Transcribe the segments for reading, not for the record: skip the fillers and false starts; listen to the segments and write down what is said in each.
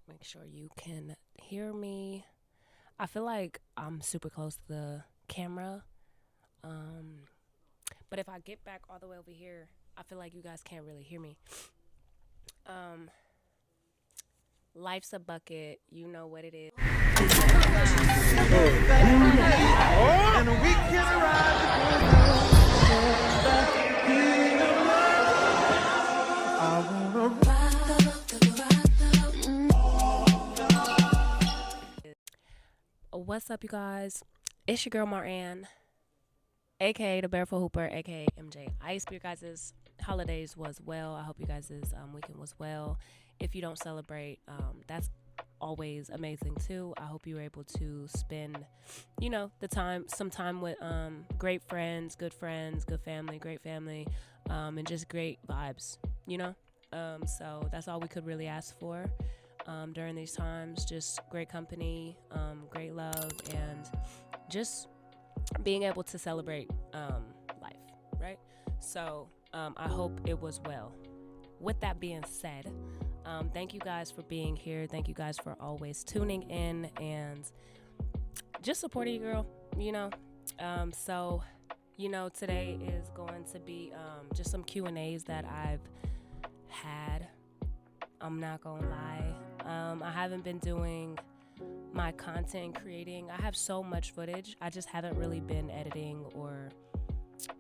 Make sure you can hear me. I feel like I'm super close to the camera. Um, but if I get back all the way over here, I feel like you guys can't really hear me. Um, Life's a bucket. You know what it is. And we can What's up, you guys? It's your girl Maran, aka the Barefoot Hooper, aka MJ. I hope your guys' holidays was well. I hope you guys' weekend was well. If you don't celebrate, that's always amazing too. I hope you were able to spend, some time with great friends, good family, great family, and just great vibes. So that's all we could really ask for. During these times, just great company, great love, and just being able to celebrate life, right? So I hope it was well. With that being said, thank you guys for being here. Thank you guys for always tuning in and just supporting your girl, today is going to be just some Q&As that I've had. I'm not gonna lie. I haven't been doing my content creating. I have so much footage. I just haven't really been editing or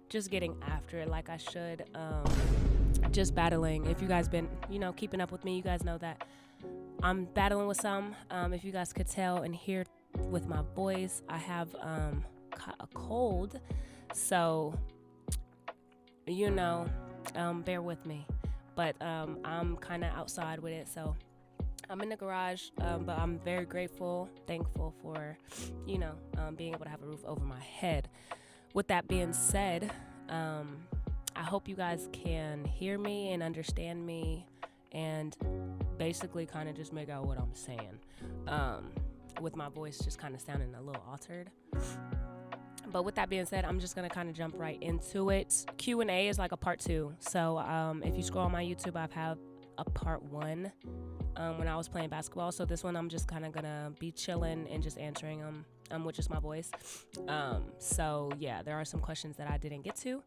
just getting after it like I should. Just battling. If you guys been, keeping up with me, you guys know that I'm battling with some. If you guys could tell and hear with my voice, I have a cold. So, bear with me. But I'm kind of outside with it, so I'm in the garage, but I'm very grateful, thankful for, being able to have a roof over my head. With that being said, I hope you guys can hear me and understand me and basically kind of just make out what I'm saying, with my voice just kind of sounding a little altered. But with that being said, I'm just going to kind of jump right into it. Q&A is like a part 2. So if you scroll on my YouTube, I've had a part 1 when I was playing basketball. So this one, I'm just kind of going to be chilling and just answering them with just my voice. There are some questions that I didn't get to.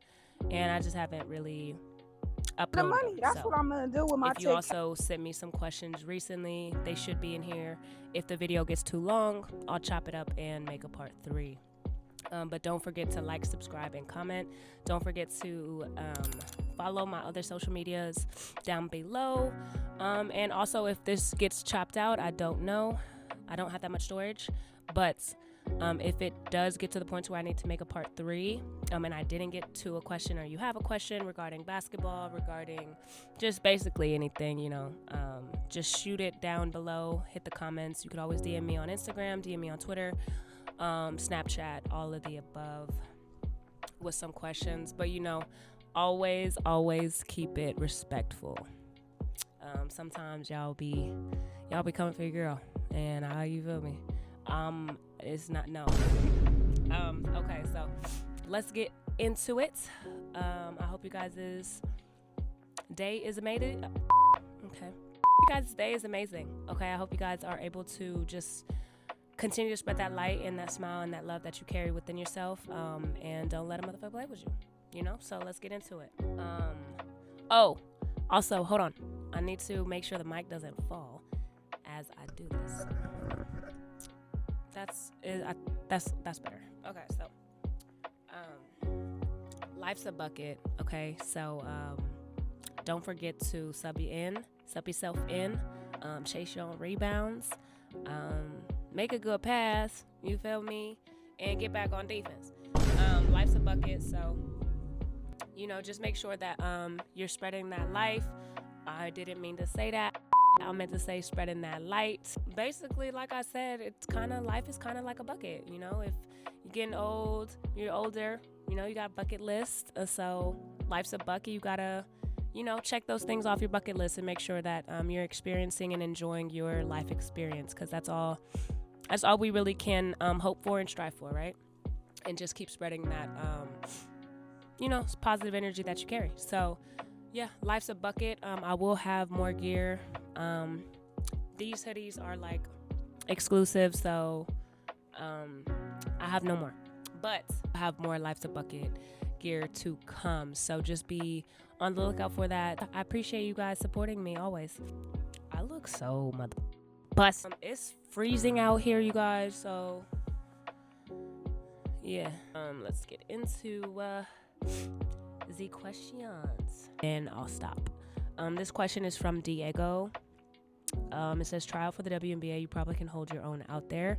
And I just haven't really uploaded the money. them. That's what I'm going to do with my If you also sent me some questions recently, they should be in here. If the video gets too long, I'll chop it up and make a part 3. But don't forget to like, subscribe, and comment. Don't forget to follow my other social medias down below. And also, if this gets chopped out, I don't know. I don't have that much storage. But if it does get to the point where I need to make a part 3, and I didn't get to a question, or you have a question regarding basketball, regarding just basically anything, just shoot it down below. Hit the comments. You could always DM me on Instagram, DM me on Twitter. Snapchat, all of the above with some questions, but always keep it respectful. Sometimes y'all be coming for your girl, and how you feel me? It's not no. Okay, so let's get into it. I hope you guys' day is amazing. Okay, you guys' day is amazing. Okay, I hope you guys are able to just continue to spread that light and that smile and that love that you carry within yourself, and don't let a motherfucker play with you, So let's get into it. Also, hold on. I need to make sure the mic doesn't fall as I do this. That's better. Okay, so life's a bucket. Okay, so don't forget to sub yourself in, chase your own rebounds. Make a good pass, you feel me, and get back on defense. Life's a bucket, so, just make sure that you're spreading that life. I didn't mean to say that. I meant to say spreading that light. Basically, like I said, life is kind of like a bucket, If you're getting old, you're older, you got a bucket list. So life's a bucket. You got to, check those things off your bucket list and make sure that you're experiencing and enjoying your life experience, because that's all we really can hope for and strive for, right? And just keep spreading that, positive energy that you carry. So, yeah, life's a bucket. I will have more gear these hoodies are like exclusive, so I have no more. But I have more Life's a Bucket gear to come, so just be on the lookout for that. I appreciate you guys supporting me always. I look so mother bust. It's freezing out here, you guys, so yeah. Let's get into the questions, and I'll stop. This question is from Diego. It says, try out for the WNBA. You probably can hold your own out there.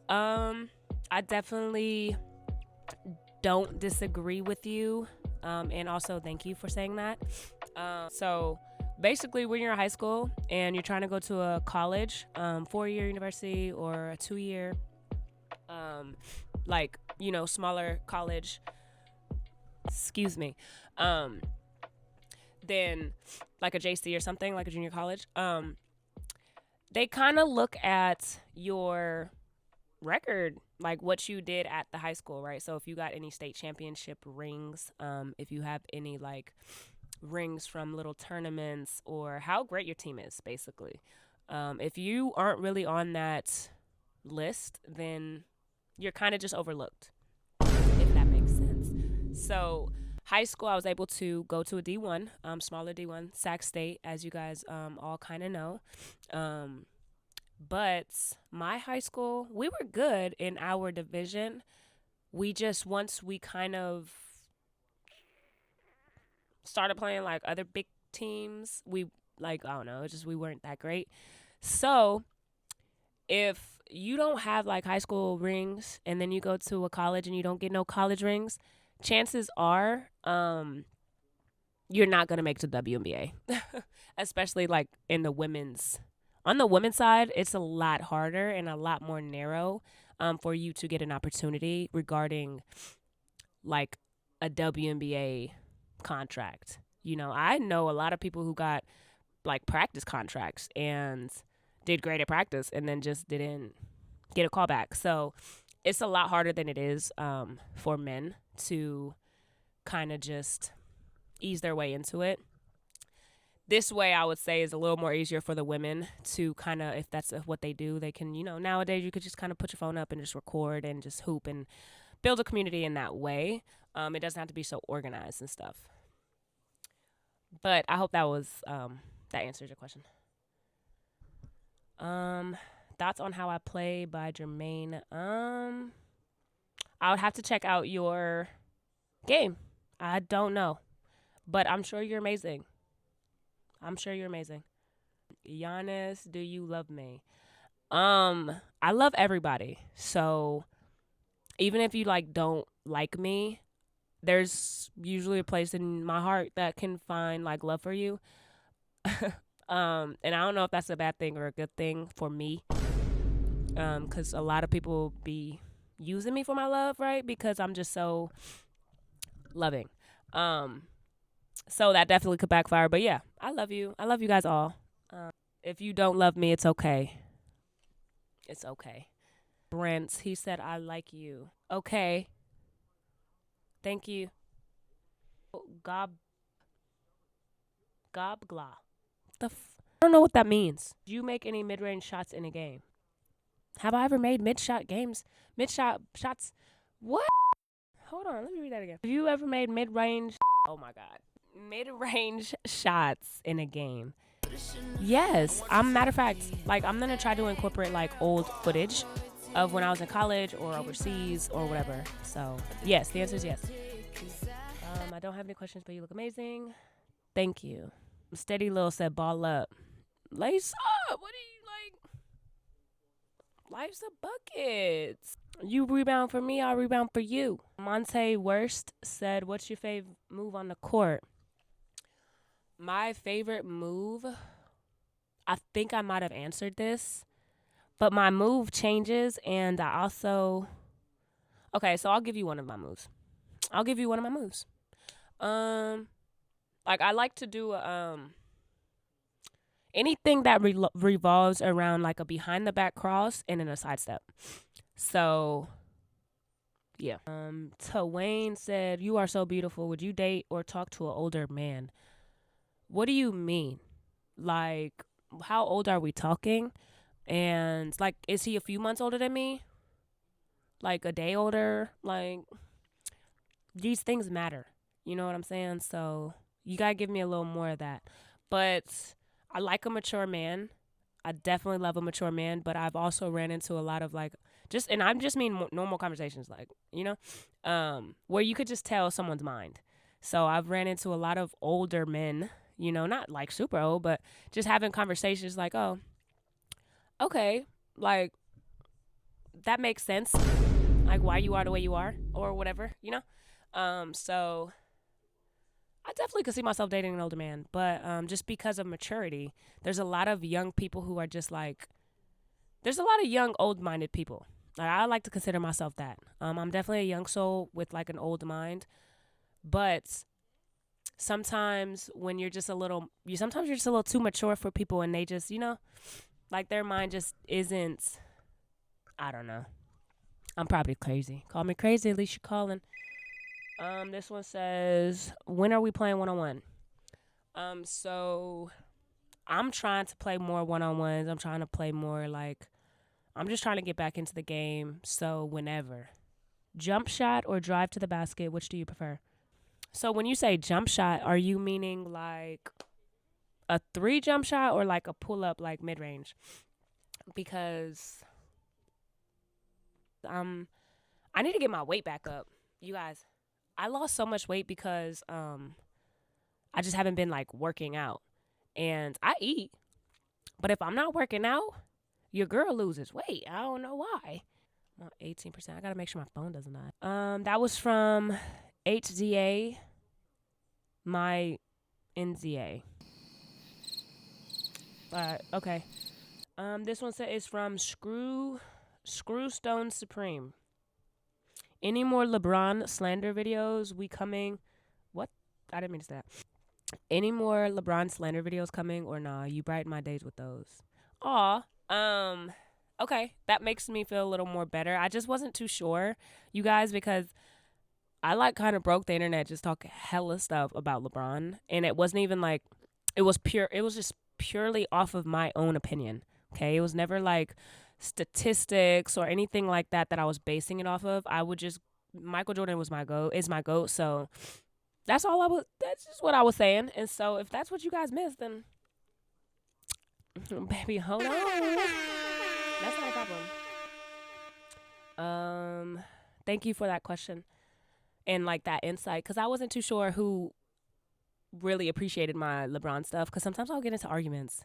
I definitely don't disagree with you. And also thank you for saying that. So basically when you're in high school and you're trying to go to a college, 4-year university or a 2-year, like, you know, smaller college, then like a JC or something, like a junior college, they kind of look at your record, like what you did at the high school, right? So if you got any state championship rings, if you have any like rings from little tournaments, or how great your team is, basically. If you aren't really on that list, then you're kind of just overlooked, if that makes sense. So high school, I was able to go to a D1, smaller D1, Sac State, as you guys all kind of know. But my high school, we were good in our division. We just, once we kind of started playing like other big teams, we, like, I don't know, it's just we weren't that great. So if you don't have like high school rings and then you go to a college and you don't get no college rings, chances are you're not going to make it to WNBA. Especially like in the women's. On the women's side, it's a lot harder and a lot more narrow for you to get an opportunity regarding like a WNBA contract. You know, I know a lot of people who got like practice contracts and did great at practice and then just didn't get a call back. So it's a lot harder than it is for men to kind of just ease their way into it. This way, I would say, is a little more easier for the women to kind of, if that's what they do, they can, you know, nowadays you could just kind of put your phone up and just record and just hoop and build a community in that way. It doesn't have to be so organized and stuff. But I hope that was, that answers your question. Thoughts on How I Play by Jermaine. I would have to check out your game. I don't know, but I'm sure you're amazing. Giannis, do you love me? I love everybody. So even if you like don't like me, there's usually a place in my heart that can find like love for you. And I don't know if that's a bad thing or a good thing for me. 'Cause a lot of people be using me for my love, right? Because I'm just so loving. So that definitely could backfire. But yeah, I love you. I love you guys all. If you don't love me, it's okay. It's okay. Brent, he said, I like you. Okay. Thank you. Gobgla. I don't know what that means. Do you make any mid-range shots in a game? Have I ever made mid-shot shots? What? Hold on, let me read that again. Have you ever made mid-range? Oh my God. Mid-range shots in a game? Yes. Matter of fact, like, I'm gonna try to incorporate like old footage of when I was in college or overseas or whatever. So yes, the answer is yes. I don't have any questions, but you look amazing. Thank you. Steady Lil said, ball up. Lace up. What are you like? Life's a bucket. You rebound for me, I'll rebound for you. Monte Worst said, what's your favorite move on the court? My favorite move, I think I might have answered this, but my move changes, and I also, okay, so I'll give you one of my moves. Like, I like to do anything that revolves around like a behind the back cross and then a sidestep. So yeah. Twain said, you are so beautiful. Would you date or talk to an older man? What do you mean? Like, how old are we talking? And like, is he a few months older than me? Like a day older? Like, these things matter. You know what I'm saying? So you gotta give me a little more of that. But I like a mature man. I definitely love a mature man, but I've also ran into a lot of like and I'm just mean normal conversations, like, where you could just tell someone's mind. So I've ran into a lot of older men, not like super old, but just having conversations like, oh, okay, like that makes sense, like why you are the way you are or whatever. So I definitely could see myself dating an older man, but just because of maturity, there's a lot of young people who are just like, there's a lot of young, old-minded people. Like, I like to consider myself that. I'm definitely a young soul with like an old mind, but sometimes when you're just a little, sometimes you're just a little too mature for people, and they just, like their mind just isn't. I don't know. I'm probably crazy. Call me crazy. At least you're calling. This one says, when are we playing one-on-one? So I'm trying to play more one-on-ones. I'm trying to play more like, I'm just trying to get back into the game. So whenever. Jump shot or drive to the basket, which do you prefer? So when you say jump shot, are you meaning like a 3 jump shot or like a pull up like mid range? Because I need to get my weight back up. You guys, I lost so much weight because I just haven't been like working out. And I eat, but if I'm not working out, your girl loses weight. I don't know why. I'm on 18%. I gotta make sure my phone doesn't die. That was from HZA, my NZA. Okay. This one is from Screwstone Supreme. Any more LeBron slander videos? We coming? What? I didn't mean to say that. Any more LeBron slander videos coming or nah? You brighten my days with those. Aw. Okay, that makes me feel a little more better. I just wasn't too sure, you guys, because I like kind of broke the internet just talking hella stuff about LeBron, and it wasn't even like it was just purely off of my own opinion. Okay, it was never like statistics or anything like that I was basing it off of. I would just Michael Jordan was my goat, is my goat, so that's just what I was saying. And so if that's what you guys missed, then baby, hold on. That's not a problem. Thank you for that question and like that insight, because I wasn't too sure who really appreciated my LeBron stuff, because sometimes I'll get into arguments.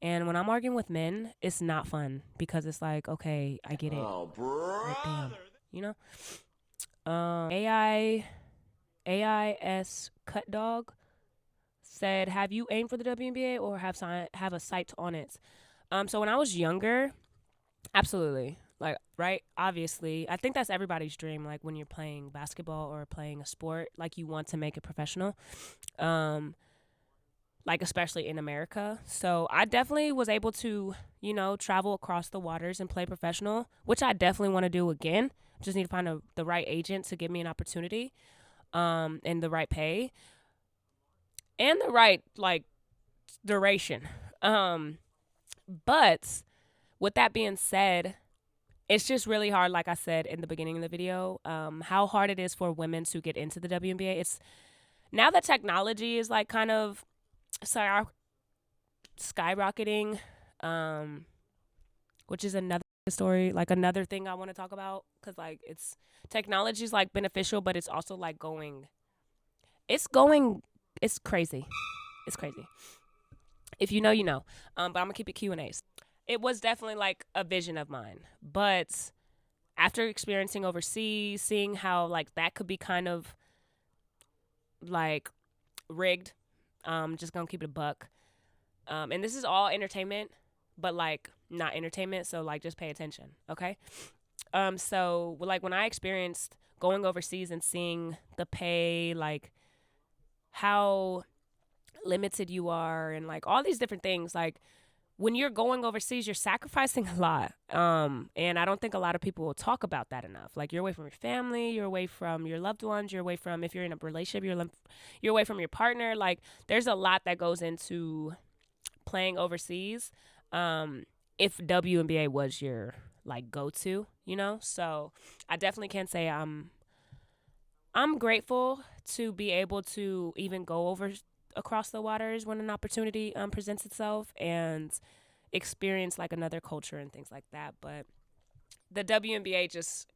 And when I'm arguing with men, it's not fun because it's like, okay, I get it. Oh, bro. Like, damn. You know? AIS Cut Dog said, have you aimed for the WNBA or have a sight on it? So when I was younger, absolutely. Like, right? Obviously. I think that's everybody's dream. Like, when you're playing basketball or playing a sport, like, you want to make it professional. Like, especially in America. So I definitely was able to, travel across the waters and play professional, which I definitely want to do again. Just need to find the right agent to give me an opportunity, and the right pay, and the right, like, duration. But with that being said, it's just really hard, like I said in the beginning of the video, how hard it is for women to get into the WNBA. It's now that technology is like kind of skyrocketing, which is another story, like another thing I want to talk about, because like technology is like beneficial, but it's also like it's crazy. It's crazy. If you know, you know. But I'm gonna keep it Q&As. It was definitely like a vision of mine, but after experiencing overseas, seeing how like that could be kind of like rigged, just gonna keep it a buck. And this is all entertainment, but like not entertainment, so like just pay attention, okay? So like when I experienced going overseas and seeing the pay, like how limited you are, and like all these different things, like when you're going overseas, you're sacrificing a lot. And I don't think a lot of people will talk about that enough. Like, you're away from your family, you're away from your loved ones, you're away from, if you're in a relationship, you're away from your partner. Like, there's a lot that goes into playing overseas, if WNBA was your like go-to, you know. So I definitely can say I'm grateful to be able to even go over across the waters when an opportunity presents itself and experience like another culture and things like that. But the WNBA just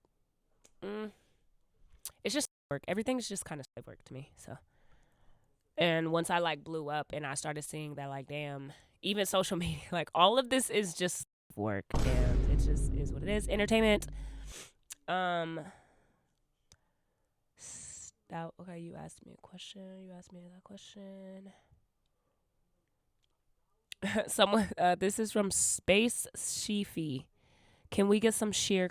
it's just work. Everything's just kind of work to me. So, and once I like blew up and I started seeing that like damn, even social media, like all of this is just work, and it just is what it is. Entertainment. Okay, you asked me a question. You asked me that question. Someone, this is from Space Sheefy. Can we get some sheer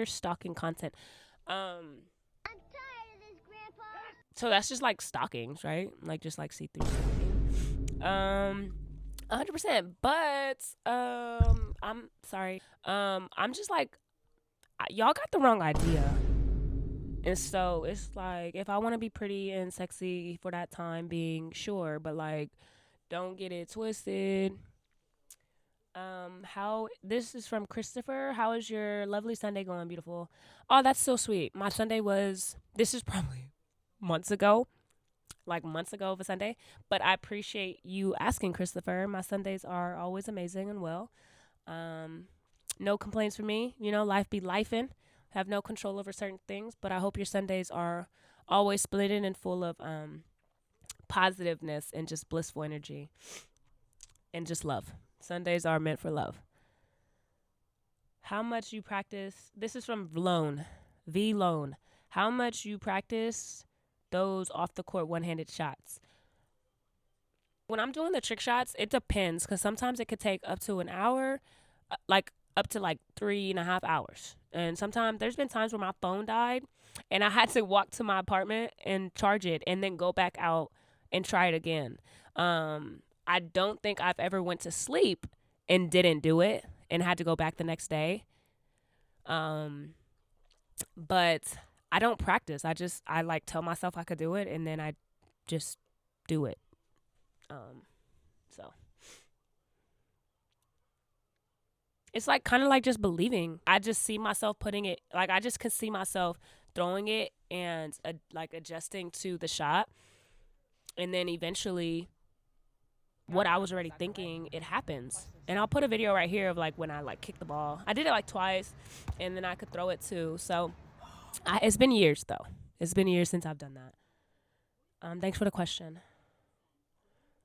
stalking content? I'm tired of this, Grandpa. So that's just like stockings, right? Like just like see-through stocking. 100%. But I'm sorry. I'm just like y'all got the wrong idea. And so it's like if I want to be pretty and sexy for that time being, sure, but like don't get it twisted. How this is from Christopher. How is your lovely Sunday going, beautiful? Oh, that's so sweet. My Sunday was this is probably months ago. Like months ago of a Sunday. But I appreciate you asking, Christopher. My Sundays are always amazing and well. No complaints for me. You know, life be lifing. Have no control over certain things, but I hope your Sundays are always splitting and full of positiveness and just blissful energy and just love. Sundays are meant for love. How much you practice? This is from Vlone. Vlone. How much you practice those off the court one-handed shots? When I'm doing the trick shots, it depends because sometimes it could take up to an hour, like up to like 3.5 hours. And sometimes there's been times where my phone died and I had to walk to my apartment and charge it and then go back out and try it again. I don't think I've ever went to sleep and didn't do it and had to go back the next day. But I don't practice. I like tell myself I could do it and then I just do it. So it's like kind of like just believing. I just see myself putting it, like I just could see myself throwing it and like adjusting to the shot. And then eventually what I was already thinking, it happens. And I'll put a video right here of like when I like kick the ball. I did it like twice and then I could throw it too. So it's been years though. It's been years since I've done that. Thanks for the question.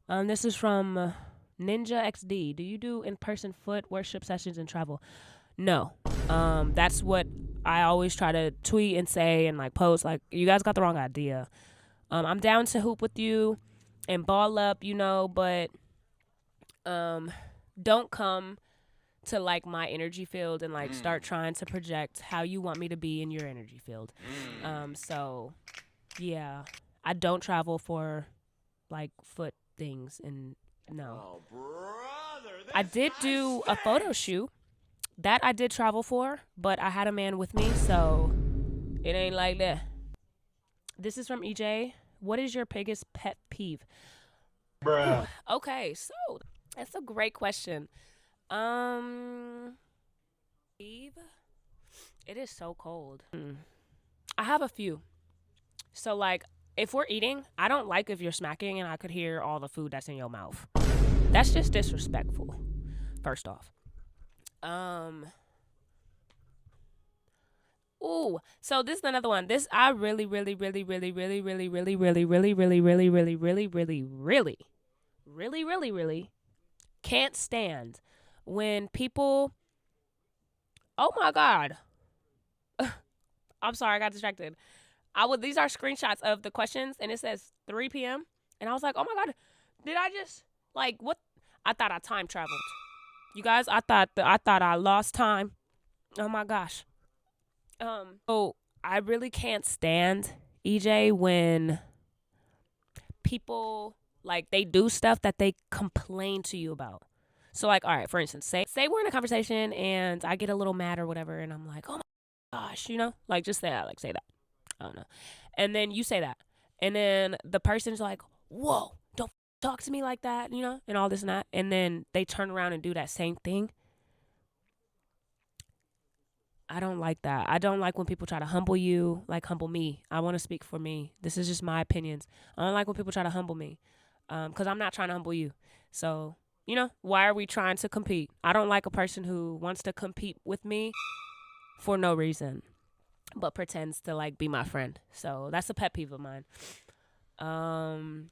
This is from Ninja XD. Do you do in-person foot worship sessions and travel? No. That's what I always try to tweet and say and like post. Like, you guys got the wrong idea. I'm down to hoop with you and ball up, you know, but don't come to like my energy field and like start trying to project how you want me to be in your energy field. So yeah, I don't travel for like foot things and no. Oh, brother, I did do a photo shoot that I did travel for, but I had a man with me, so it ain't like that. This is from EJ. What is your biggest pet peeve? Bruh. Okay, so that's a great question. Peeve? It is so cold. I have a few. So like if we're eating, I don't like if you're smacking and I could hear all the food that's in your mouth. That's just disrespectful, first off. Ooh, so this is another one. This I really can't stand when people. Oh my God. I'm sorry, I got distracted. These are screenshots of the questions and it says 3 p.m. and I was like, oh my God, did I just like what? I thought I time traveled. You guys, I thought I lost time. Oh my gosh. So I really can't stand EJ when people like they do stuff that they complain to you about. So like, all right, for instance, say we're in a conversation and I get a little mad or whatever and I'm like, oh my gosh, you know, like just say that, like say that. I don't know. And then you say that. And then the person's like, whoa, don't talk to me like that, and all this and that. And then they turn around and do that same thing. I don't like that. I don't like when people try to humble you, like humble me. I want to speak for me. This is just my opinions. I don't like when people try to humble me, because I'm not trying to humble you. So, why are we trying to compete? I don't like a person who wants to compete with me for no reason, but pretends to like be my friend. So that's a pet peeve of mine. And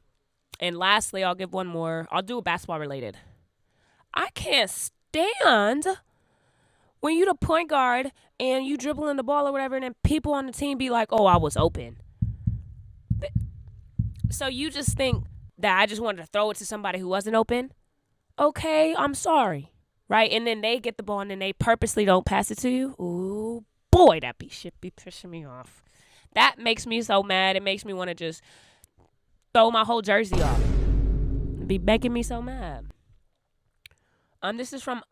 lastly, I'll give one more. I'll do a basketball related. I can't stand when you the point guard and you dribbling the ball or whatever, and then people on the team be like, "Oh, I was open." So you just think that I just wanted to throw it to somebody who wasn't open? Okay, I'm sorry, right? And then they get the ball and then they purposely don't pass it to you. Ooh, boy, that shit be pissing me off. That makes me so mad. It makes me want to just throw my whole jersey off. It'd be making me so mad. This is from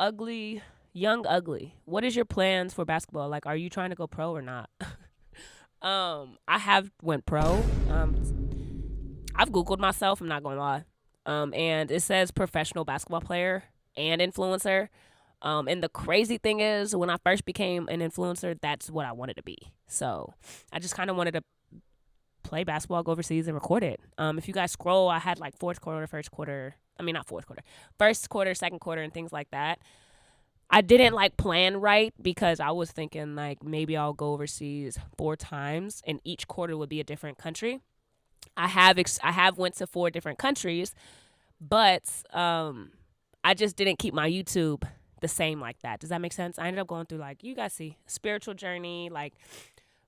Young Ugly. What is your plans for basketball? Like, are you trying to go pro or not? I have went pro. I've Googled myself, I'm not gonna lie. And it says professional basketball player and influencer. And the crazy thing is, when I first became an influencer, that's what I wanted to be. So I just kind of wanted to play basketball, go overseas, and record it. If you guys scroll, I had like first quarter, second quarter, and things like that. I didn't like plan right because I was thinking like maybe I'll go overseas 4 times and each quarter would be a different country. I have went to 4 different countries, but I just didn't keep my YouTube the same like that. Does that make sense? I ended up going through, like, you guys see, spiritual journey, like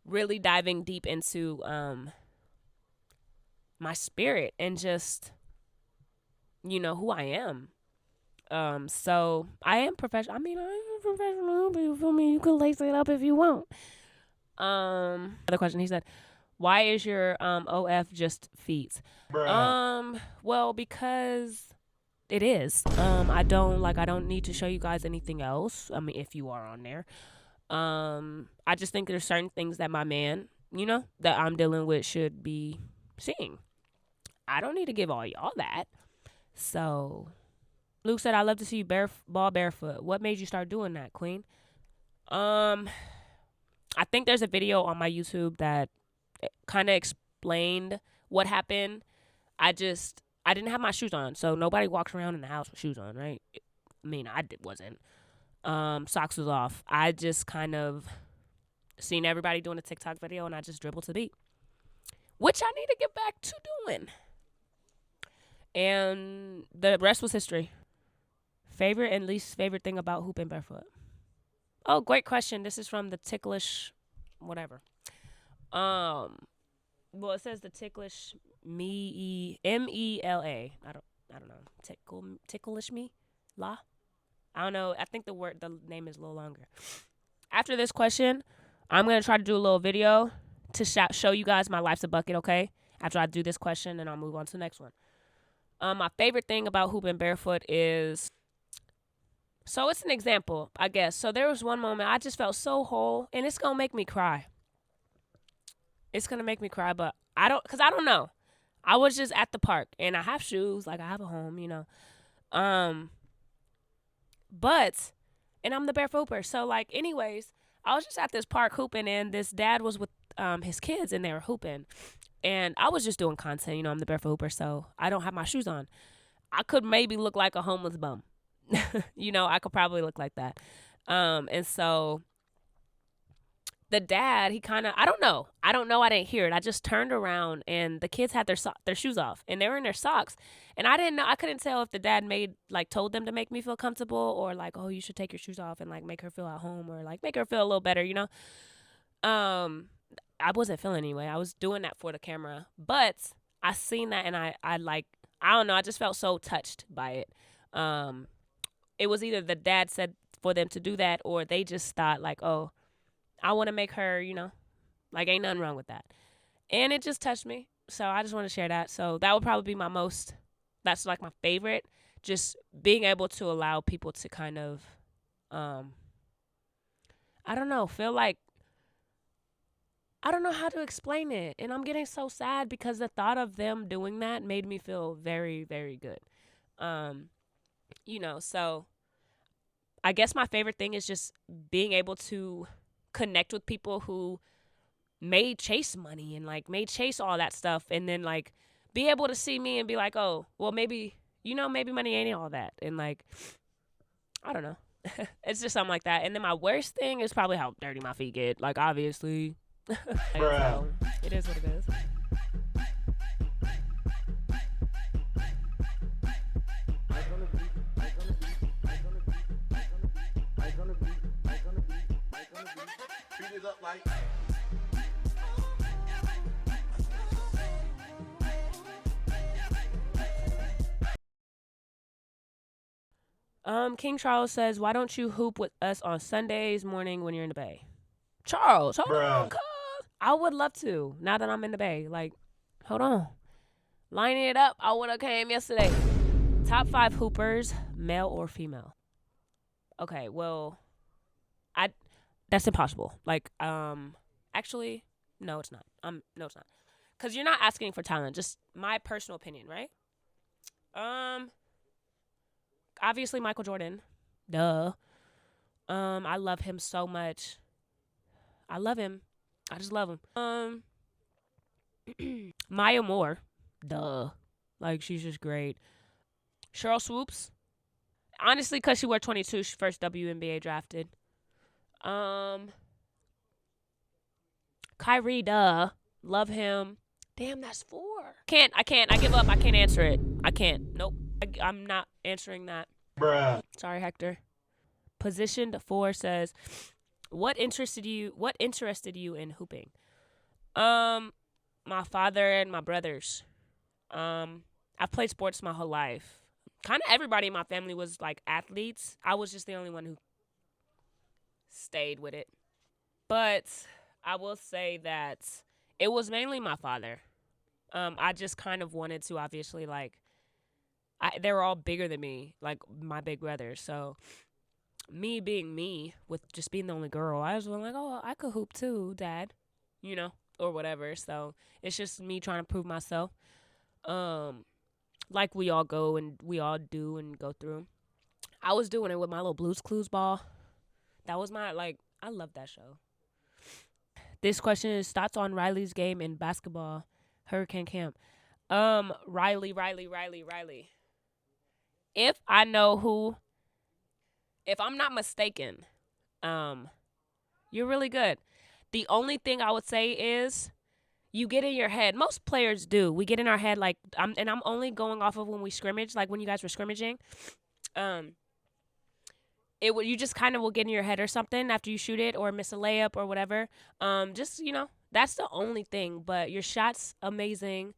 really diving deep into my spirit and just who I am. So I am professional. I mean, I am professional, but you feel me? You can lace it up if you want. Other question. He said, "Why is your OF just feet?" Well, because it is. I don't need to show you guys anything else. I mean, if you are on there. I just think there's certain things that my man, that I'm dealing with should be seeing. I don't need to give all y'all that. So, Luke said, "I love to see you ball barefoot. What made you start doing that, Queen?" I think there's a video on my YouTube that kind of explained what happened. I didn't have my shoes on, so nobody walks around in the house with shoes on, right? I mean, wasn't. Socks was off. I just kind of seen everybody doing a TikTok video, and I just dribbled to the beat, which I need to get back to doing. And the rest was history. Favorite and least favorite thing about hooping barefoot? Oh, great question. This is from the Ticklish whatever. Well, it says the Ticklish MELA. I don't know. Ticklish me? La? I don't know. I think the name is a little longer. After this question, I'm going to try to do a little video to show you guys my life's a bucket, okay? After I do this question, and I'll move on to the next one. My favorite thing about hooping barefoot is, so it's an example, I guess. So there was one moment I just felt so whole, and it's going to make me cry. It's going to make me cry, but I don't know. I was just at the park, and I have shoes, like I have a home, But, and I'm the barefoot hooper. So, like, anyways, I was just at this park hooping, and this dad was with his kids, and they were hooping. And I was just doing content. I'm the barefoot hooper, so I don't have my shoes on. I could maybe look like a homeless bum. I could probably look like that. And so the dad, he kind of, I don't know. I didn't hear it. I just turned around, and the kids had their shoes off, and they were in their socks. And I didn't know. I couldn't tell if the dad told them to make me feel comfortable, or like, oh, you should take your shoes off and like make her feel at home, or like make her feel a little better, I wasn't feeling anyway. I was doing that for the camera, but I seen that, and I don't know. I just felt so touched by it. It was either the dad said for them to do that, or they just thought like, oh, I want to make her, like ain't nothing wrong with that. And it just touched me. So I just want to share that. So that would probably be that's like my favorite. Just being able to allow people to kind of, I don't know, feel like, I don't know how to explain it. And I'm getting so sad because the thought of them doing that made me feel very, very good. Um, so I guess my favorite thing is just being able to connect with people who may chase money and like may chase all that stuff, and then like be able to see me and be like, oh, well, maybe, maybe money ain't all that. And like, I don't know. It's just something like that. And then my worst thing is probably how dirty my feet get. Like, obviously. So it is what it is. Beat it up like. King Charles says, why don't you hoop with us on Sundays morning when you're in the Bay? Charles, hold on, cuz. I would love to, now that I'm in the Bay. Like, hold on. Lining it up, I would have came yesterday. Top 5 hoopers, male or female? Okay, well, that's impossible. Like, actually, no, it's not. No, it's not. Because you're not asking for talent, just my personal opinion, right? Obviously Michael Jordan. Duh. I love him so much. I love him. I just love him. Maya Moore. Duh. Like, she's just great. Cheryl Swoops. Honestly, because she wore 22, she first WNBA drafted. Kyrie, duh. Love him. Damn, that's 4. I can't. I give up. I can't answer it. I can't. Nope. I'm not answering that. Sorry, Hector. Positioned 4 says, what interested you in hooping? My father and my brothers. I've played sports my whole life. Kind of everybody in my family was like athletes. I was just the only one who stayed with it. But I will say that it was mainly my father. I just kind of wanted to, obviously, like, they were all bigger than me, like my big brothers. So me being me, with just being the only girl, I was like, oh, I could hoop too, Dad, or whatever. So it's just me trying to prove myself. Like we all do and go through. I was doing it with my little Blue's Clues ball. That was my, like, I love that show. This question is thoughts on Riley's game in basketball, Hurricane Camp. Riley. If I'm not mistaken, you're really good. The only thing I would say is you get in your head. Most players do. We get in our head, like, I'm only going off of when we scrimmage, like when you guys were scrimmaging. You just kind of will get in your head or something after you shoot it or miss a layup or whatever. Just, that's the only thing. But your shot's amazing.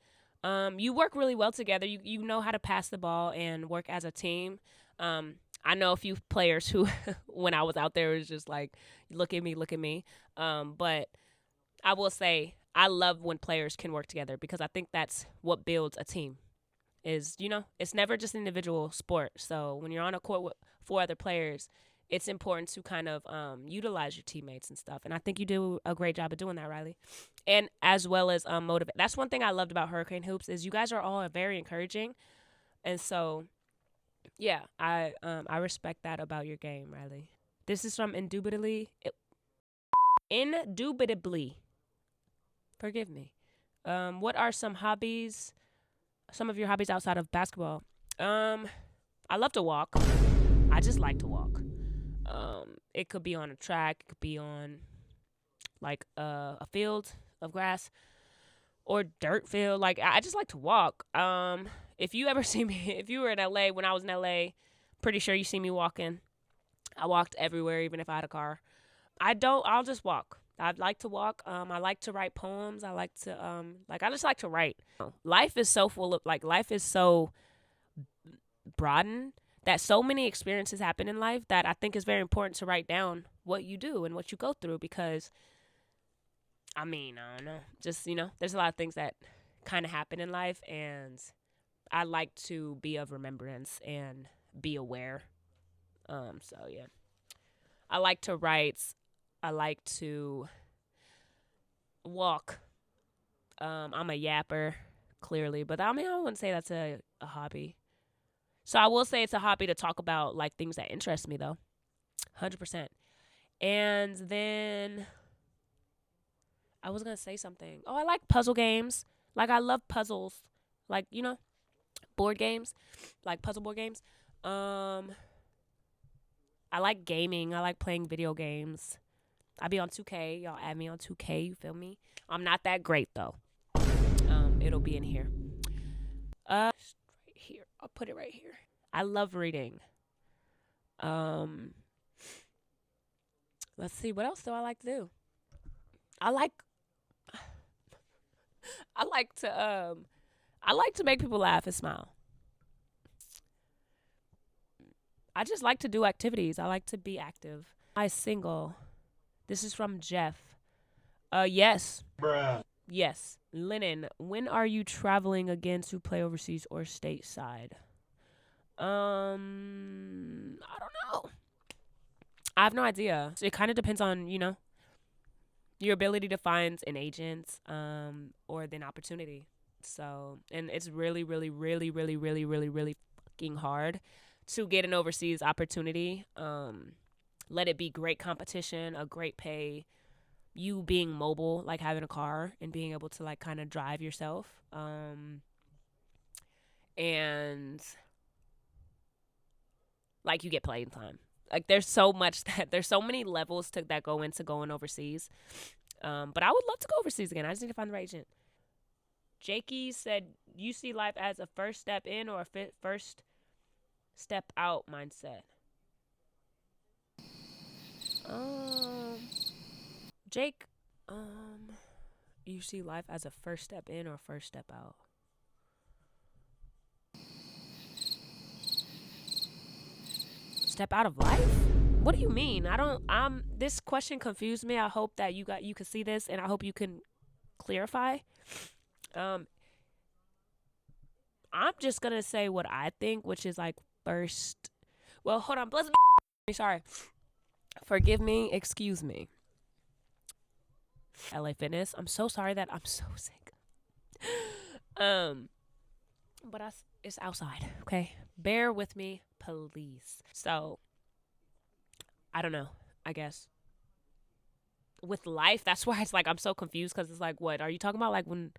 You work really well together. You know how to pass the ball and work as a team. I know a few players who, when I was out there, was just like, look at me. But I will say, I love when players can work together because I think that's what builds a team. It's never just an individual sport. So when you're on a court with 4 other players, it's important to kind of utilize your teammates and stuff. And I think you do a great job of doing that, Riley. And as well as motivate. That's one thing I loved about Hurricane Hoops is you guys are all very encouraging. And so, yeah, I respect that about your game, Riley. This is from Indubitably. Forgive me. What are some of your hobbies outside of basketball? I love to walk. I just like to walk. It could be on a track. It could be on, like, a field of grass or dirt field. Like, I just like to walk. If you ever see me, if you were in LA, when I was in LA, pretty sure you see me walking. I walked everywhere, even if I had a car. I'll just walk. I'd like to walk. I like to write poems. I like to, I just like to write. Life is so broadened that so many experiences happen in life that I think it's very important to write down what you do and what you go through because, I don't know. Just, there's a lot of things that kind of happen in life, and I like to be of remembrance and be aware. So, yeah. I like to write. I like to walk. I'm a yapper, clearly, but I mean, I wouldn't say that's a hobby. So I will say it's a hobby to talk about like things that interest me, though, 100%. And then I was gonna say something. Oh, I like puzzle games. Like I love puzzles. Like board games, like puzzle board games. I like gaming. I like playing video games. I be on 2K. Y'all add me on 2K. You feel me? I'm not that great though. It'll be in here. Right here. I'll put it right here. I love reading. Let's see. What else do I like to do? I like. I like to. I like to make people laugh and smile. I just like to do activities. I like to be active. I single. This is from Jeff. Yes. Bruh. Yes. Lennon, when are you traveling again to play overseas or stateside? I don't know. I have no idea. It kind of depends on, your ability to find an agent, or an opportunity. So, and it's really, really, really, really, really, really, really fucking hard to get an overseas opportunity. Let it be great competition, a great pay, you being mobile, like having a car and being able to like kind of drive yourself. And like you get playing time. Like there's so many levels that go into going overseas. But I would love to go overseas again. I just need to find the right agent. Jakey said, you see life as a first step in or a first step out mindset. Jake, you see life as a first step in or first step out? Step out of life? What do you mean? This question confused me. I hope that you can see this and I hope you can clarify. I'm just gonna say what I think, which is like first. Well, hold on. Sorry. Forgive me. Excuse me. LA Fitness. I'm so sorry that I'm so sick. But it's outside. Okay, bear with me, please. So, I don't know. I guess with life, that's why it's like I'm so confused because it's like, what are you talking about? Like when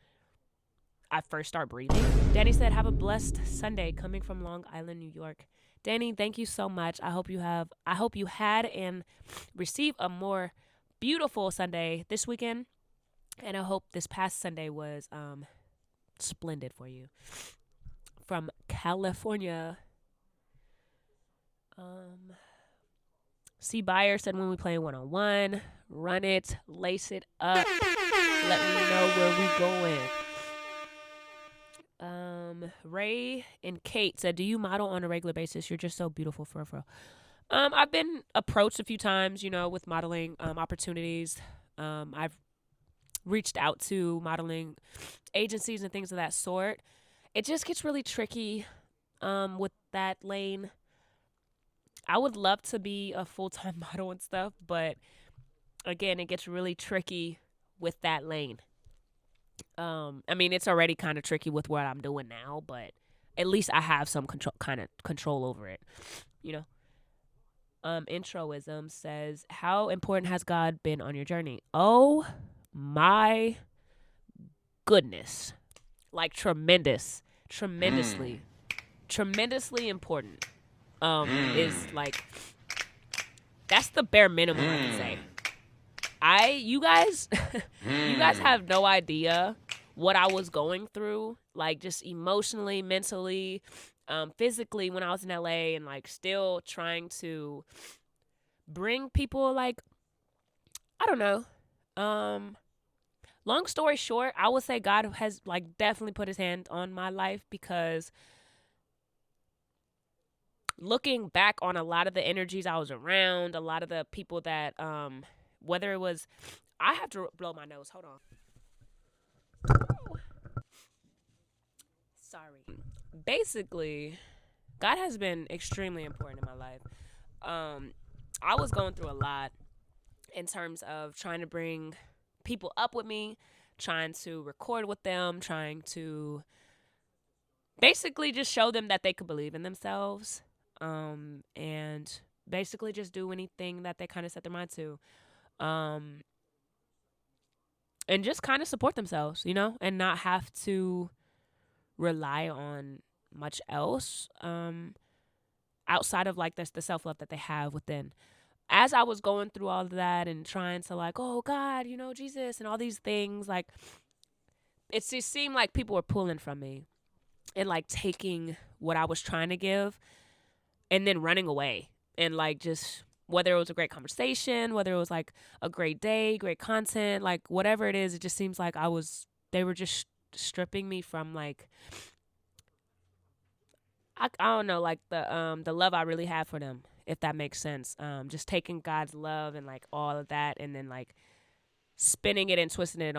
I first start breathing. Danny said, have a blessed Sunday coming from Long Island, New York. Danny, thank you so much. I hope you had and receive a more beautiful Sunday this weekend. And I hope this past Sunday was splendid for you. From California. C. Buyer said, when we play one-on-one, run it, lace it up. Let me know where we going. Ray and Kate said, do you model on a regular basis? You're just so beautiful, for real. I've been approached a few times, with modeling opportunities. I've reached out to modeling agencies and things of that sort. It just gets really tricky with that lane. I would love to be a full-time model and stuff, but again, it gets really tricky with that lane. I mean, it's already kind of tricky with what I'm doing now, but at least I have some control over it, Introism says, how important has God been on your journey? Oh my goodness. Like tremendously important. Is like, that's the bare minimum I can say. You guys have no idea what I was going through, like just emotionally, mentally, physically when I was in LA and like still trying to bring people like, I don't know. Long story short, I would say God has like definitely put his hand on my life because looking back on a lot of the energies I was around, a lot of the people that, whether it was, I have to blow my nose. Hold on. Sorry. Basically, God has been extremely important in my life. I was going through a lot in terms of trying to bring people up with me, trying to record with them, trying to basically just show them that they could believe in themselves, and basically just do anything that they kind of set their mind to, and just kind of support themselves, and not have to rely on much else, outside of like the self-love that they have within. As I was going through all of that and trying to like, oh God, Jesus and all these things, like it just seemed like people were pulling from me and like taking what I was trying to give and then running away. And like just whether it was a great conversation, whether it was like a great day, great content, like whatever it is, it just seems like they were just stripping me from like, I don't know, like the love I really have for them, if that makes sense. Just taking God's love and like all of that and then like spinning it and twisting it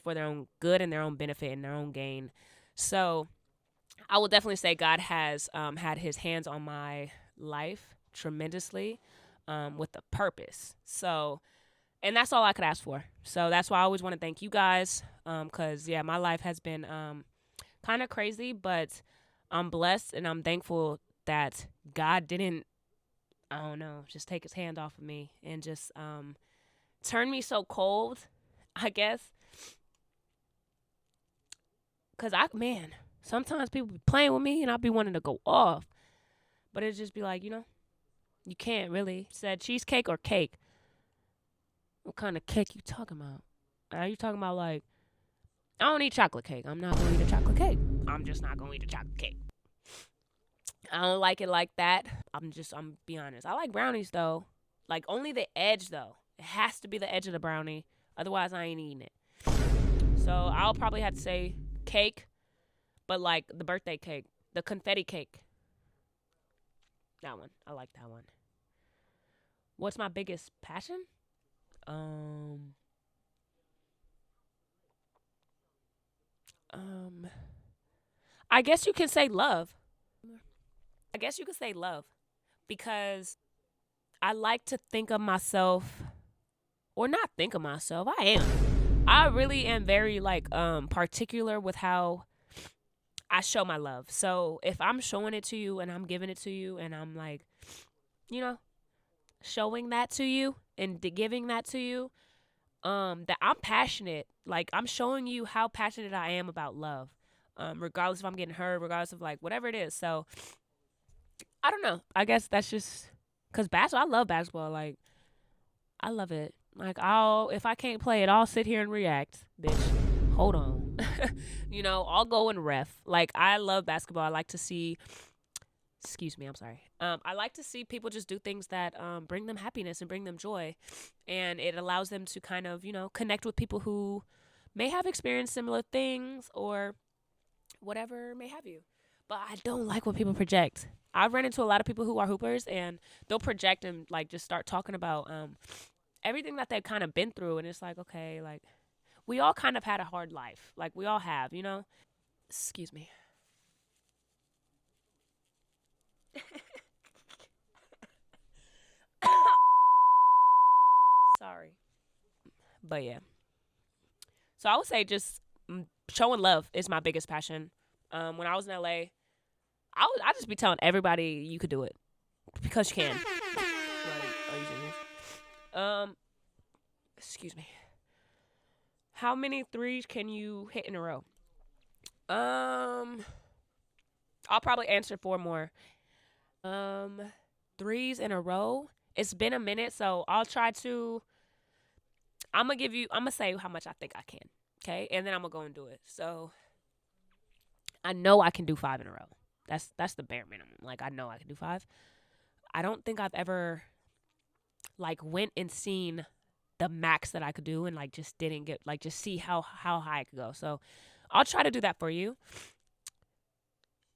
for their own good and their own benefit and their own gain. So I will definitely say God has had his hands on my life tremendously, with a purpose. So, and that's all I could ask for. So that's why I always want to thank you guys, because, yeah, my life has been kind of crazy, but I'm blessed and I'm thankful that God didn't, I don't know, just take his hand off of me and just turn me so cold, I guess. Because sometimes people be playing with me and I'll be wanting to go off. But it just be like, you can't really. Said cheesecake or cake? What kind of cake you talking about? Are you talking about like, I don't eat chocolate cake. I'm not going to eat a chocolate cake. I'm just not going to eat a chocolate cake. I don't like it like that. I'm be honest. I like brownies though. Like only the edge though. It has to be the edge of the brownie. Otherwise I ain't eating it. So I'll probably have to say cake, but like the birthday cake, the confetti cake. That one. I like that one. What's my biggest passion? I guess you can say love. Because I like to think of myself, or not think of myself. I really am very like particular with how I show my love. So if I'm showing it to you and I'm giving it to you and I'm like, showing that to you and giving that to you, that I'm passionate. Like I'm showing you how passionate I am about love. Regardless if I'm getting hurt, regardless of like whatever it is. So I don't know. I guess that's just because basketball. I love basketball. Like I love it. Like if I can't play it, I'll sit here and react, bitch. Hold on. I'll go and ref. Like I love basketball. I like to see. Excuse me, I'm sorry. I like to see people just do things that bring them happiness and bring them joy, and it allows them to kind of connect with people who may have experienced similar things or whatever may have you. But I don't like when people project. I've run into a lot of people who are hoopers and they'll project and like just start talking about everything that they've kind of been through, and it's like, okay, like we all kind of had a hard life. Like we all have, Excuse me. Sorry. But yeah. So I would say just showing love is my biggest passion. When I was in LA, I just be telling everybody you could do it because you can. Like, are you serious? Excuse me. How many threes can you hit in a row? I'll probably answer 4 more. Threes in a row. It's been a minute, so I'll try to. I'm gonna say how much I think I can. Okay, and then I'm gonna go and do it. So I know I can do 5 in a row. That's the bare minimum. Like I know I can do 5. I don't think I've ever like went and seen the max that I could do and like just didn't get like just see how high I could go. So I'll try to do that for you.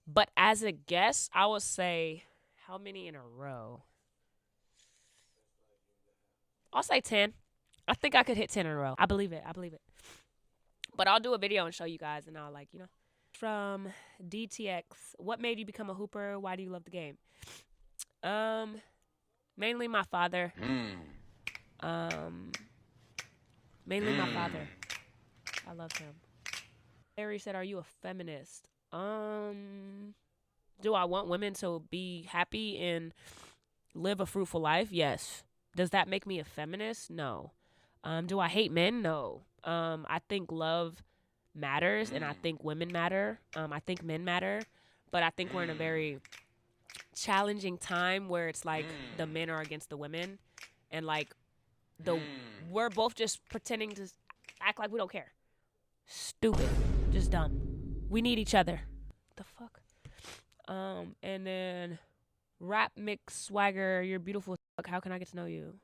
But as a guess, I would say how many in a row? I'll say 10. I think I could hit 10 in a row. I believe it. But I'll do a video and show you guys, and I'll like, From DTX, what made you become a hooper? Why do you love the game? Mainly my father. Mainly my father. I love him. Harry said, "Are you a feminist?" Do I want women to be happy and live a fruitful life? Yes. Does that make me a feminist? No. Do I hate men? No. I think love matters, and I think women matter. I think men matter, but I think we're in a very challenging time where it's like the men are against the women, and like we're both just pretending to act like we don't care. Stupid, just dumb. We need each other. The fuck. And then rap mix swagger. You're beautiful. How can I get to know you?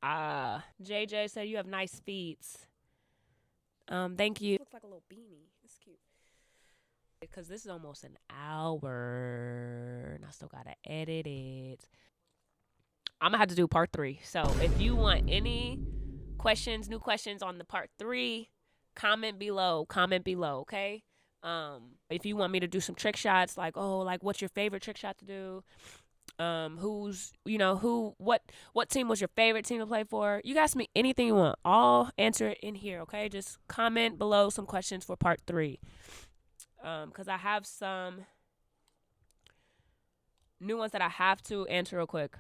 JJ said you have nice feet. Thank you. It looks like a little beanie. It's cute. Because this is almost an hour, and I still gotta edit it. I'm gonna have to do part 3. So if you want any questions, new questions on the part 3, comment below. Comment below, okay? If you want me to do some trick shots, like what's your favorite trick shot to do? What team was your favorite team to play for? You guys ask me anything you want. I'll answer it in here, okay? Just comment below some questions for part 3. Because I have some new ones that I have to answer real quick.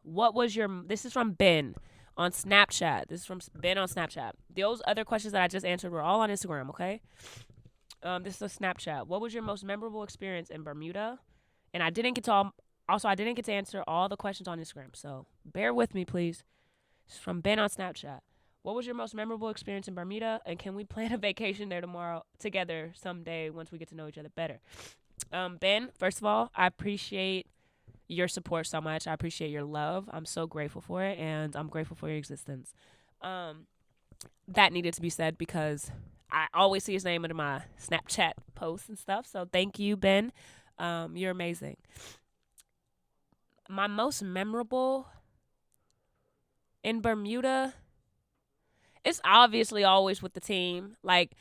What was your? This is from Ben on Snapchat. This is from Ben on Snapchat. Those other questions that I just answered were all on Instagram, okay? This is a Snapchat. What was your most memorable experience in Bermuda? And I didn't get to answer all the questions on Instagram, so bear with me, please. It's from Ben on Snapchat. What was your most memorable experience in Bermuda? And can we plan a vacation there together someday once we get to know each other better? Ben, first of all, I appreciate your support so much. I appreciate your love. I'm so grateful for it, and I'm grateful for your existence. That needed to be said because I always see his name in my Snapchat posts and stuff. So thank you, Ben. You're amazing. My most memorable in Bermuda, it's obviously always with the team. Like,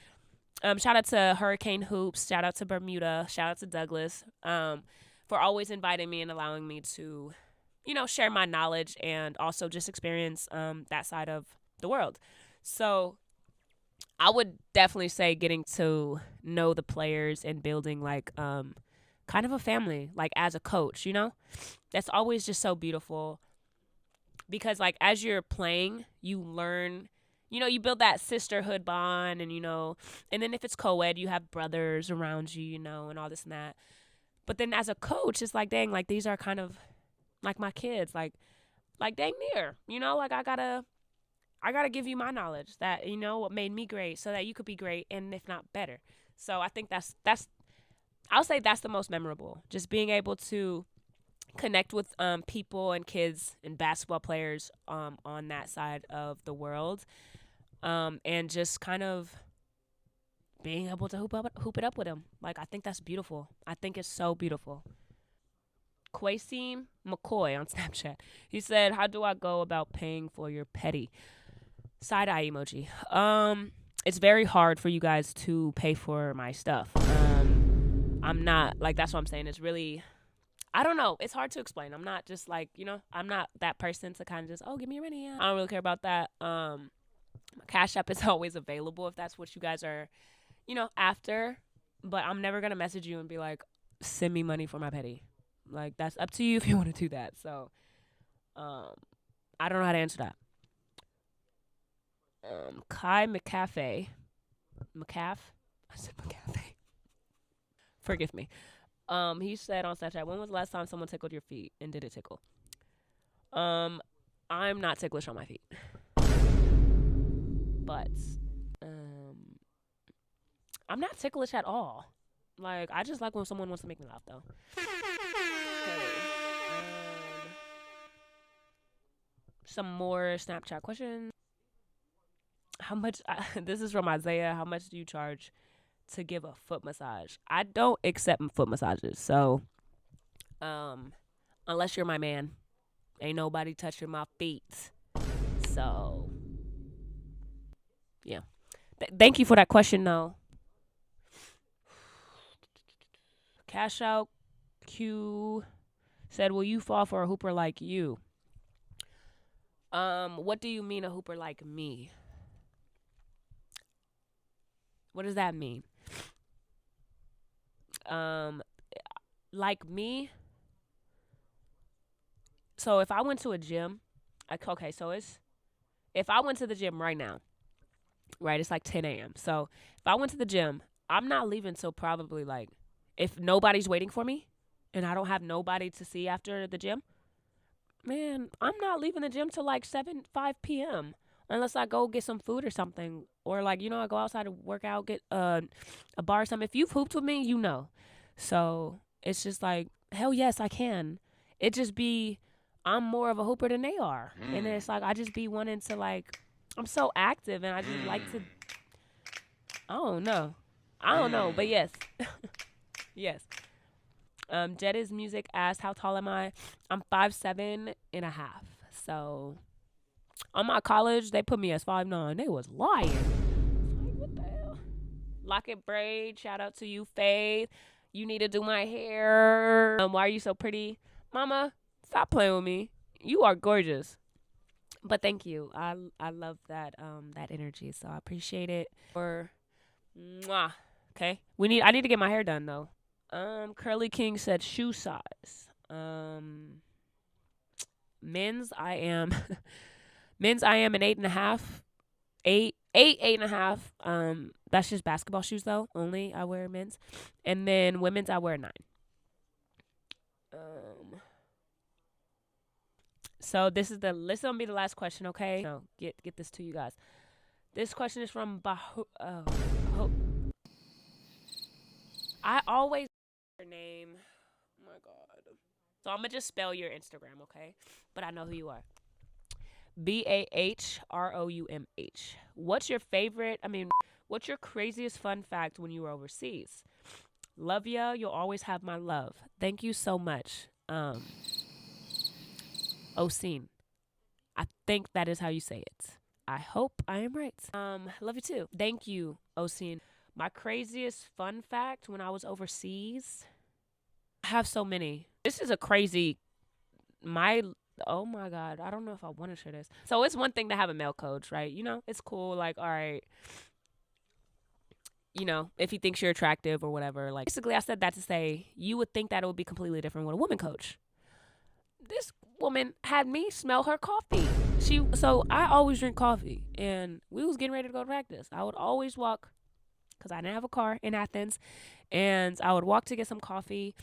shout out to Hurricane Hoops. Shout out to Bermuda. Shout out to Douglas for always inviting me and allowing me to, share my knowledge and also just experience that side of the world. So I would definitely say getting to know the players and building like kind of a family, like as a coach, that's always just so beautiful because like as you're playing, you learn, you build that sisterhood bond and, and then if it's co-ed, you have brothers around you, and all this and that. But then as a coach, it's like, dang, like these are kind of like my kids, like dang near, like I gotta give you my knowledge that, what made me great so that you could be great and if not better. So I think that's I'll say that's the most memorable. Just being able to connect with people and kids and basketball players on that side of the world. And just kind of being able to hoop it up with them. Like, I think that's beautiful. I think it's so beautiful. Quasim McCoy on Snapchat. He said, "How do I go about paying for your petty?" Side eye emoji. It's very hard for you guys to pay for my stuff. I'm not like that's what I'm saying. It's really, I don't know. It's hard to explain. I'm not just like I'm not that person to kind of just give me your money. I don't really care about that. My Cash App is always available if that's what you guys are, after. But I'm never gonna message you and be like, send me money for my petty. Like that's up to you if you want to do that. So, I don't know how to answer that. Kai McCafe. I said McCafe. Forgive me. He said on Snapchat, when was the last time someone tickled your feet and did it tickle? I'm not ticklish on my feet. But I'm not ticklish at all. Like, I just like when someone wants to make me laugh, though. Okay. Some more Snapchat questions. How much? This is from Isaiah. How much do you charge to give a foot massage? I don't accept foot massages, so unless you're my man, ain't nobody touching my feet. So yeah. Thank you for that question, though. Cash out Q said, will you fall for a hooper like you? What do you mean a hooper like me? What does that mean? Like me. So if I went to a gym, okay, so if I went to the gym right now, right, it's like 10 a.m. So if I went to the gym, I'm not leaving till probably like, if nobody's waiting for me and I don't have nobody to see after the gym, man, I'm not leaving the gym till like 5 p.m. unless I go get some food or something. Or like, I go outside to work out, get a bar or something. If you've hooped with me, you know. So it's just like, hell yes, I can. It just be, I'm more of a hooper than they are. And it's like, I just be wanting to like, I'm so active and I just like to, I don't know, but yes. Yes. Jetta's Music asked, how tall am I? I'm 5'7.5". So on my college, they put me as 5'9". They was lying. Like, what the hell? Locket Braid, shout out to you, Faith. You need to do my hair. Why are you so pretty? Mama, stop playing with me. You are gorgeous. But thank you. I love that that energy, so I appreciate it. Mwah. Okay. I need to get my hair done though. Curly King said shoe size. Men's I am an 8.5. 8.5. That's just basketball shoes though. Only I wear men's. And then women's I wear 9. So this is gonna be the last question, okay? No, get this to you guys. This question is from I always your name. Oh my god. So I'm gonna just spell your Instagram, okay? But I know who you are. BAHROUMH. What's your craziest fun fact when you were overseas? Love ya. You'll always have my love. Thank you so much. Oseen. I think that is how you say it. I hope I am right. Love you too. Thank you, Oseen. My craziest fun fact when I was overseas. I have so many. This is a crazy. Oh my god, I don't know if I want to share this. So it's one thing to have a male coach, right? It's cool. Like, all right, if he thinks you're attractive or whatever. Like, basically, I said that to say you would think that it would be completely different with a woman coach. This woman had me smell her coffee. So I always drink coffee, and we was getting ready to go to practice. I would always walk because I didn't have a car in Athens, and I would walk to get some coffee.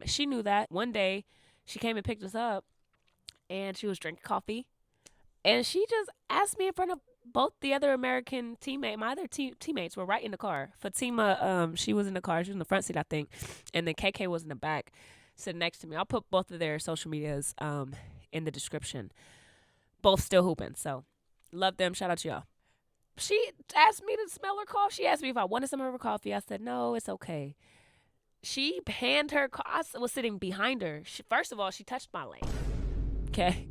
She knew that. One day, she came and picked us up, and she was drinking coffee, and she just asked me in front of both the other American teammates. My other teammates were right in the car. Fatima, she was in the car. She was in the front seat, I think, and then KK was in the back, sitting next to me. I'll put both of their social medias in the description. Both still hooping, so love them. Shout out to y'all. She asked me to smell her coffee. She asked me if I wanted some of her coffee. I said, no, it's okay. She handed her I was sitting behind her. First of all, she touched my leg. Okay.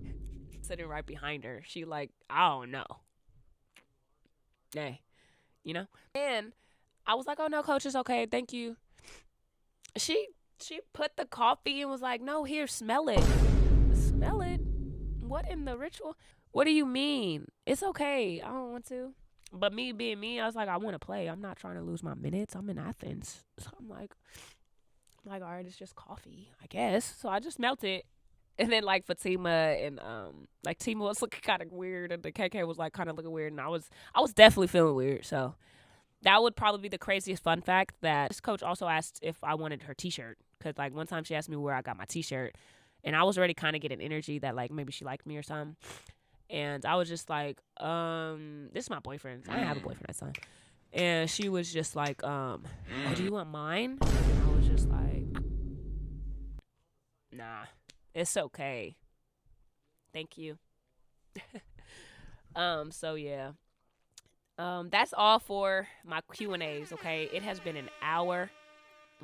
Sitting right behind her. She like, I don't know. Hey. And I was like, oh no, coach, it's okay. Thank you. She put the coffee and was like, no, here, smell it. Smell it? What in the ritual? What do you mean? It's okay. I don't want to. But me being me, I was like, I want to play. I'm not trying to lose my minutes. I'm in Athens. So I'm like, all right, it's just coffee, I guess. So I just smelt it. And then like Fatima and like Tima was looking kind of weird, and the KK was like kind of looking weird, and I was definitely feeling weird. So that would probably be the craziest fun fact. That this coach also asked if I wanted her T-shirt, because like one time she asked me where I got my T-shirt, and I was already kind of getting energy that like maybe she liked me or something. And I was just like, this is my boyfriend. I didn't have a boyfriend at the time. And she was just like, oh, do you want mine? And I was just like, nah, it's okay. Thank you. So yeah. That's all for my Q&As, okay? It has been an hour.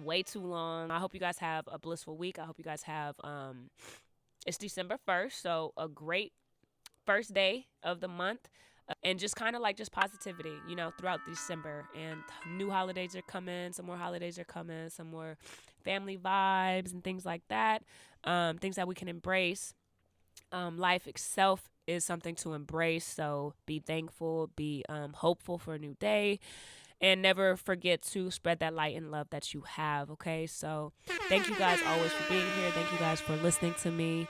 Way too long. I hope you guys have a blissful week. I hope you guys have, it's December 1st, so a great first day of the month. and just kind of like just positivity, throughout December. And new holidays are coming, some more holidays are coming, some more family vibes and things like that, things that we can embrace. Life itself is something to embrace, so be thankful, be hopeful for a new day, and never forget to spread that light and love that you have. Okay, so thank you guys always for being here. Thank you guys for listening to me.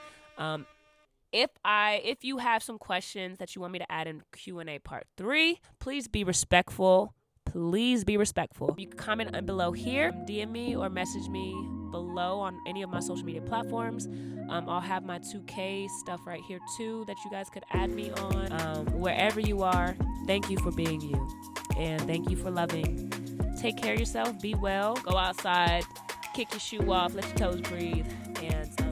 If you have some questions that you want me to add in Q&A part 3, please be respectful. Please be respectful. You can comment below here, DM me or message me below on any of my social media platforms. I'll have my 2K stuff right here too that you guys could add me on. Wherever you are, thank you for being you. And thank you for loving. Take care of yourself. Be well. Go outside. Kick your shoe off. Let your toes breathe. And